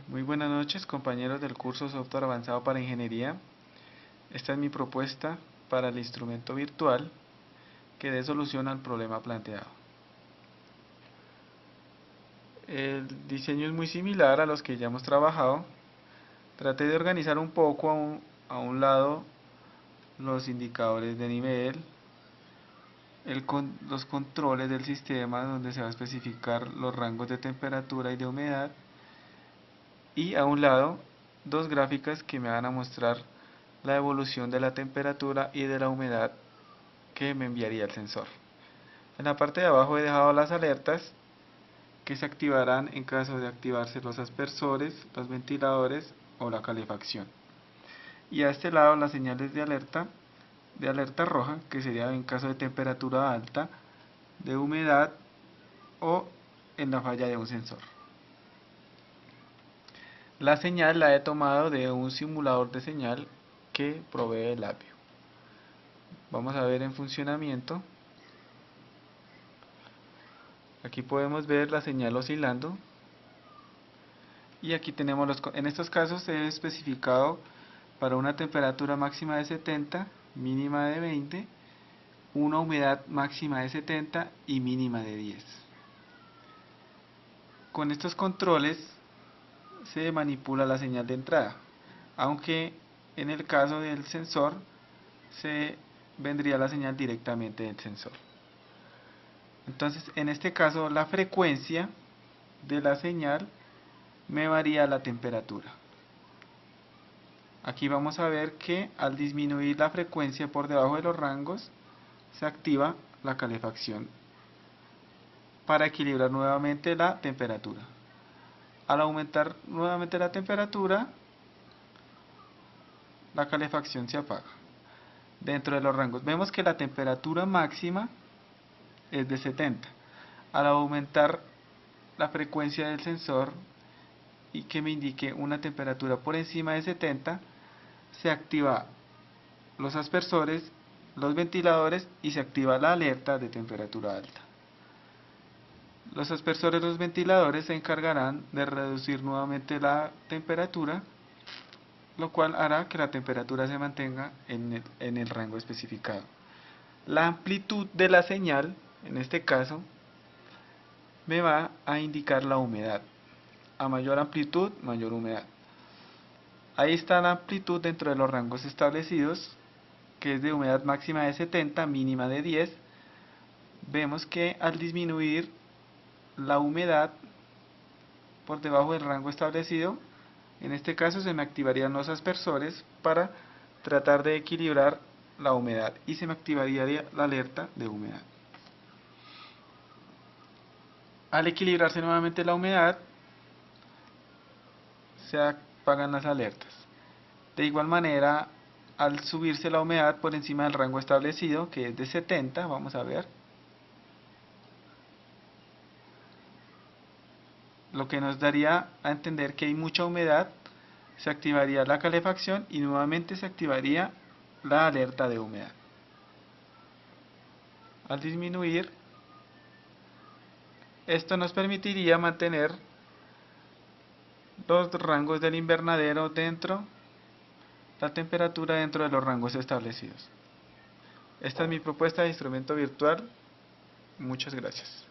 Muy buenas noches, compañeros del curso Software Avanzado para Ingeniería. Esta es mi propuesta para el instrumento virtual que dé solución al problema planteado. El diseño es muy similar a los que ya hemos trabajado. Traté de organizar un poco a un lado los indicadores de nivel, los controles del sistema donde se va a especificar los rangos de temperatura y de humedad, y a un lado dos gráficas que me van a mostrar la evolución de la temperatura y de la humedad que me enviaría el sensor. En la parte de abajo he dejado las alertas que se activarán en caso de activarse los aspersores, los ventiladores o la calefacción. Y a este lado las señales de alerta roja, que sería en caso de temperatura alta, de humedad o en la falla de un sensor. La señal la he tomado de un simulador de señal que provee el APIO. Vamos a ver en funcionamiento. Aquí podemos ver la señal oscilando. Y aquí tenemos en estos casos he especificado para una temperatura máxima de 70, mínima de 20, una humedad máxima de 70 y mínima de 10. Con estos controles se manipula la señal de entrada, aunque en el caso del sensor se vendría la señal directamente del sensor. Entonces, en este caso, la frecuencia de la señal me varía la temperatura. Aquí vamos a ver que al disminuir la frecuencia por debajo de los rangos, se activa la calefacción para equilibrar nuevamente la temperatura. Al aumentar nuevamente la temperatura, la calefacción se apaga. Dentro de los rangos, vemos que la temperatura máxima es de 70. Al aumentar la frecuencia del sensor y que me indique una temperatura por encima de 70, se activa los aspersores, los ventiladores y se activa la alerta de temperatura alta. Los aspersores y los ventiladores se encargarán de reducir nuevamente la temperatura, lo cual hará que la temperatura se mantenga en el rango especificado. La amplitud de la señal, en este caso, me va a indicar la humedad. A mayor amplitud, mayor humedad. Ahí está la amplitud dentro de los rangos establecidos, que es de humedad máxima de 70, mínima de 10. Vemos que al disminuir la humedad por debajo del rango establecido, en este caso se me activarían los aspersores para tratar de equilibrar la humedad y se me activaría la alerta de humedad. Al equilibrarse nuevamente la humedad, se apagan las alertas. De igual manera, al subirse la humedad por encima del rango establecido, que es de 70, vamos a ver, lo que nos daría a entender que hay mucha humedad, se activaría la calefacción y nuevamente se activaría la alerta de humedad. Al disminuir, esto nos permitiría mantener los rangos del invernadero la temperatura dentro de los rangos establecidos. Esta es mi propuesta de instrumento virtual. Muchas gracias.